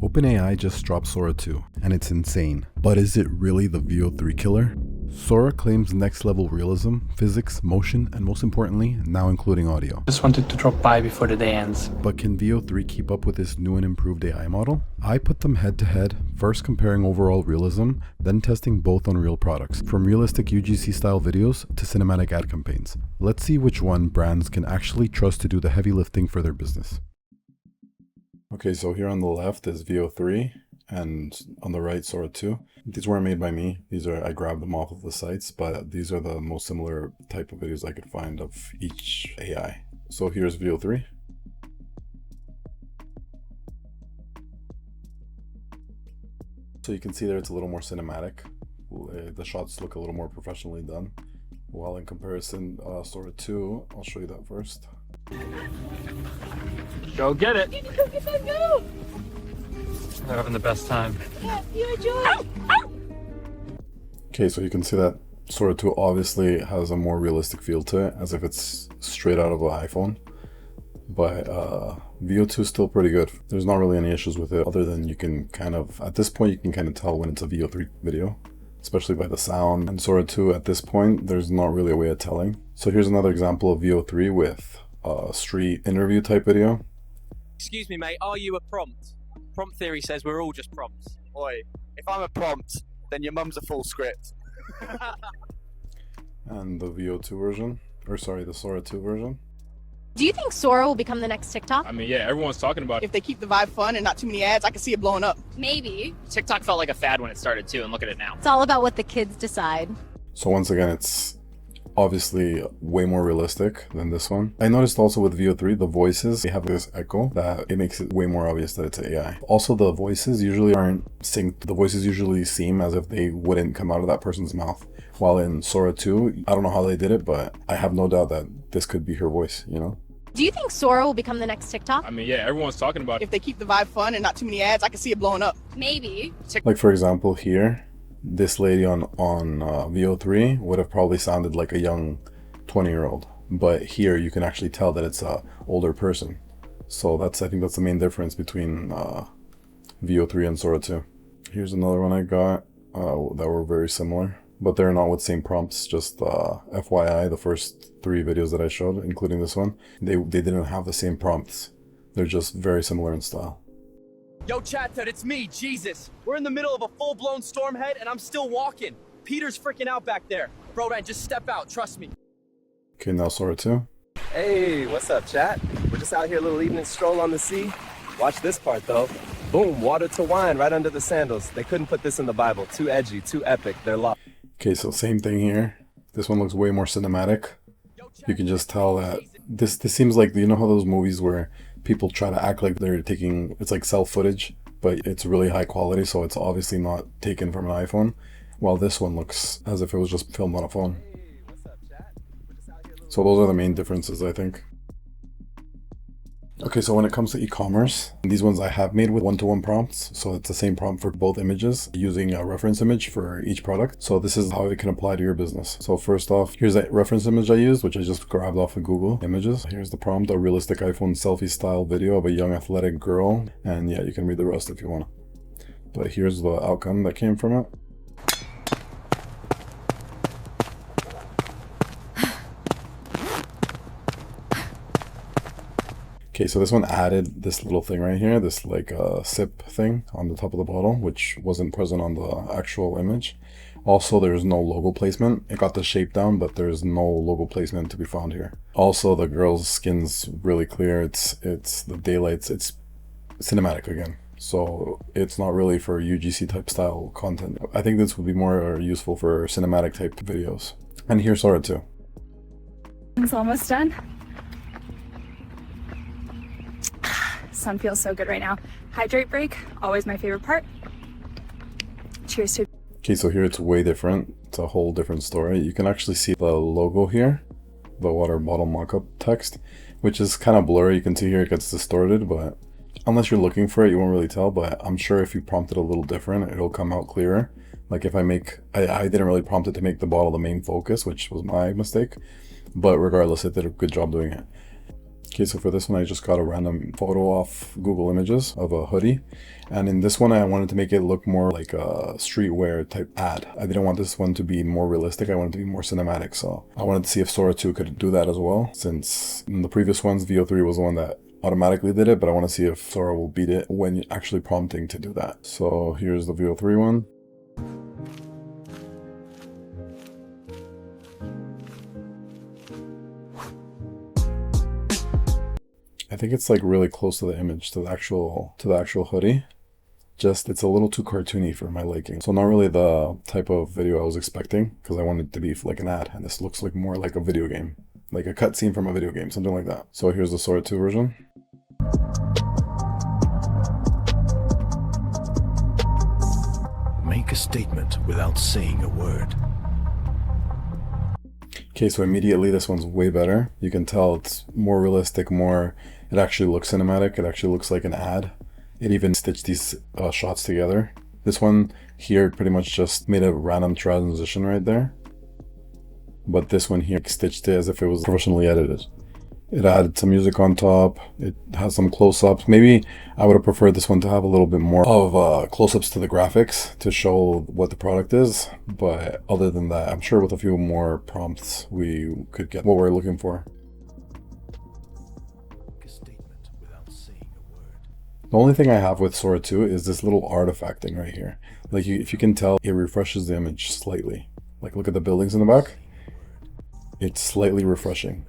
OpenAI just dropped Sora 2, and it's insane. But is it really the VO3 killer? Sora claims next level realism, physics, motion, and most importantly, now including audio. Just wanted to drop by before the day ends. But can VO3 keep up with this new and improved AI model? I put them head to head, first comparing overall realism, then testing both on real products, from realistic UGC-style videos to cinematic ad campaigns. Let's see which one brands can actually trust to do the heavy lifting for their business. Okay, so here on the left is VO3, and on the right, Sora 2. These weren't made by me. I grabbed them off of the sites, but these are the most similar type of videos I could find of each AI. So here's VO3. So you can see there it's a little more cinematic. The shots look a little more professionally done. While in comparison, Sora 2, I'll show you that first. Go get it! Go! They're having the best time. Yeah, you enjoy! Okay, so you can see that Sora 2 obviously has a more realistic feel to it, as if it's straight out of an iPhone. But VO2 is still pretty good. There's not really any issues with it, other than you can kind of, at this point, you can kind of tell when it's a VO3 video, especially by the sound. And Sora 2, at this point, there's not really a way of telling. So here's another example of VO3 with a street interview type video. Excuse me, mate, are you a prompt? Prompt theory says we're all just prompts. Oi, if I'm a prompt, then your mum's a full script. And the VO2 version, or sorry, the Sora 2 version. Do you think Sora will become the next TikTok? I mean, yeah, everyone's talking about it. If they keep the vibe fun and not too many ads, I can see it blowing up. Maybe. TikTok felt like a fad when it started too, and look at it now. It's all about what the kids decide. So once again, it's obviously way more realistic than this one. I noticed also with VO3, the voices, they have this echo that it makes it way more obvious that it's AI. Also, the voices usually aren't synced. The voices usually seem as if they wouldn't come out of that person's mouth. While in Sora 2, I don't know how they did it, but I have no doubt that this could be her voice, you know? Do you think Sora will become the next TikTok? I mean, yeah, everyone's talking about it. If they keep the vibe fun and not too many ads, I can see it blowing up. Maybe. Like for example here, this lady on VO3 would have probably sounded like a young 20-year-old. But here you can actually tell that it's a older person. So I think that's the main difference between VO3 and Sora 2. Here's another one I got that were very similar. But they're not with same prompts, just FYI, the first 3 videos that I showed, including this one, they didn't have the same prompts. They're just very similar in style. Yo, Chatted, it's me, Jesus. We're in the middle of a full-blown storm head, and I'm still walking. Peter's freaking out back there. Bro, man, just step out, trust me. Okay, now Sora 2. Hey, what's up, chat? We're just out here, a little evening stroll on the sea. Watch this part, though. Boom, water to wine right under the sandals. They couldn't put this in the Bible. Too edgy, too epic. They're lost. Okay, so same thing here. This one looks way more cinematic. You can just tell that this seems like, you know how those movies where people try to act like they're taking, it's like self footage, but it's really high quality, so it's obviously not taken from an iPhone, while this one looks as if it was just filmed on a phone. So those are the main differences, I think. Okay, so when it comes to e-commerce, these ones I have made with one-to-one prompts. So it's the same prompt for both images, using a reference image for each product. So this is how it can apply to your business. So first off, here's a reference image I used, which I just grabbed off of Google Images. Here's the prompt, a realistic iPhone selfie style video of a young athletic girl. And yeah, you can read the rest if you want. But here's the outcome that came from it. Okay, so this one added this little thing right here, this like sip thing on the top of the bottle, which wasn't present on the actual image. Also, there's no logo placement. It got the shape down, but there's no logo placement to be found here. Also, the girl's skin's really clear. It's the daylights. It's cinematic again. So it's not really for UGC type style content. I think this would be more useful for cinematic type videos. And here's Sora 2. It's almost done. Sun feels so good right now. Hydrate break, always my favorite part. Cheers to. Okay, so here it's way different. It's a whole different story. You can actually see the logo here, the water bottle mockup text, which is kind of blurry. You can see here it gets distorted, but unless you're looking for it, you won't really tell. But I'm sure if you prompt it a little different, it'll come out clearer. Like if I didn't really prompt it to make the bottle the main focus, which was my mistake. But regardless, it did a good job doing it. Okay, so for this one, I just got a random photo off Google Images of a hoodie. And in this one, I wanted to make it look more like a streetwear type ad. I didn't want this one to be more realistic. I wanted it to be more cinematic. So I wanted to see if Sora 2 could do that as well. Since in the previous ones, VO3 was the one that automatically did it. But I want to see if Sora will beat it when actually prompting to do that. So here's the VO3 one. I think it's like really close to the image, to the actual hoodie. Just it's a little too cartoony for my liking. So not really the type of video I was expecting, because I wanted it to be like an ad, and this looks like more like a video game, like a cutscene from a video game, something like that. So here's the Sora 2 version. Make a statement without saying a word. Okay, so immediately this one's way better. You can tell it's more realistic, it actually looks cinematic. It actually looks like an ad. It even stitched these shots together. This one here pretty much just made a random transition right there. But this one here stitched it as if it was professionally edited. It added some music on top. It has some close-ups. Maybe I would have preferred this one to have a little bit more of close-ups to the graphics to show what the product is. But other than that, I'm sure with a few more prompts, we could get what we're looking for. Make a statement without saying a word. The only thing I have with Sora 2 is this little artifacting right here. Like if you can tell, it refreshes the image slightly. Like look at the buildings in the back. It's slightly refreshing.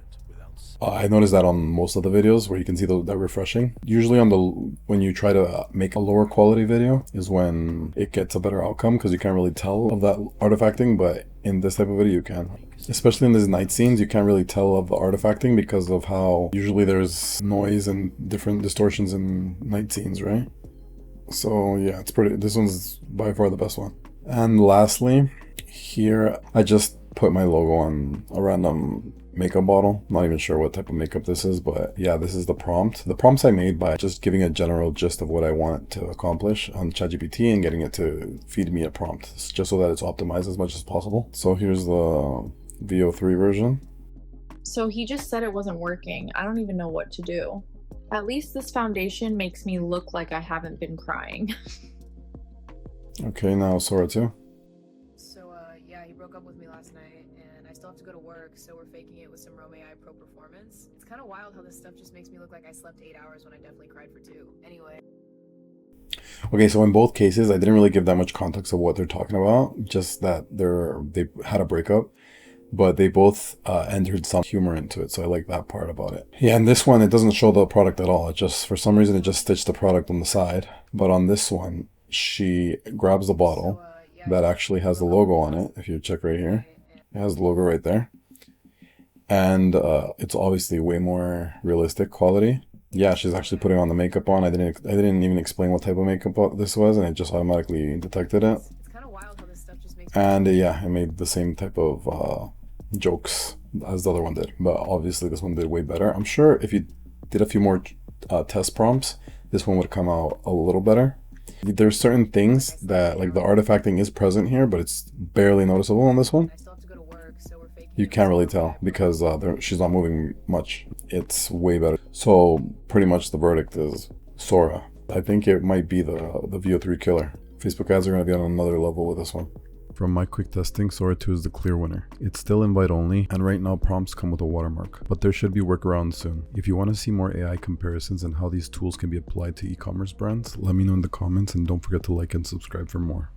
I noticed that on most of the videos where you can see that refreshing. Usually when you try to make a lower quality video is when it gets a better outcome, because you can't really tell of that artifacting, but in this type of video you can. Especially in these night scenes, you can't really tell of the artifacting because of how usually there's noise and different distortions in night scenes, right? So yeah, this one's by far the best one. And lastly, here I just put my logo on a random makeup bottle. Not even sure what type of makeup this is, but yeah, this is the prompt. The prompts I made by just giving a general gist of what I want to accomplish on ChatGPT and getting it to feed me a prompt, just so that it's optimized as much as possible. So here's the VO3 version. So he just said it wasn't working. I don't even know what to do. At least this foundation makes me look like I haven't been crying. Okay, now Sora 2. So yeah, he broke up with me last night, and I still have to go to work, so we're faking it with some Rome AI Pro Performance. It's kind of wild how this stuff just makes me look like I slept 8 hours when I definitely cried for 2. Anyway. Okay, so in both cases, I didn't really give that much context of what they're talking about, just that they had a breakup, but they both entered some humor into it, so I like that part about it. Yeah, and this one, it doesn't show the product at all. It just, for some reason, it just stitched the product on the side. But on this one, she grabs the bottle that actually has the logo on it. If you check right here, it has the logo right there. And it's obviously way more realistic quality. Yeah, she's actually putting on the makeup on. I didn't even explain what type of makeup this was, and it just automatically detected it. And yeah, it made the same type of jokes as the other one did, but obviously this one did way better. I'm sure if you did a few more test prompts, this one would come out a little better. There's certain things that, like the artifacting is present here, but it's barely noticeable on this one. You can't really tell because she's not moving much. It's way better. So pretty much the verdict is Sora. I think it might be the VO3 killer. Facebook ads are going to be on another level with this one. From my quick testing, Sora 2 is the clear winner. It's still invite only, and right now prompts come with a watermark, but there should be workarounds soon. If you want to see more AI comparisons and how these tools can be applied to e-commerce brands, let me know in the comments, and don't forget to like and subscribe for more.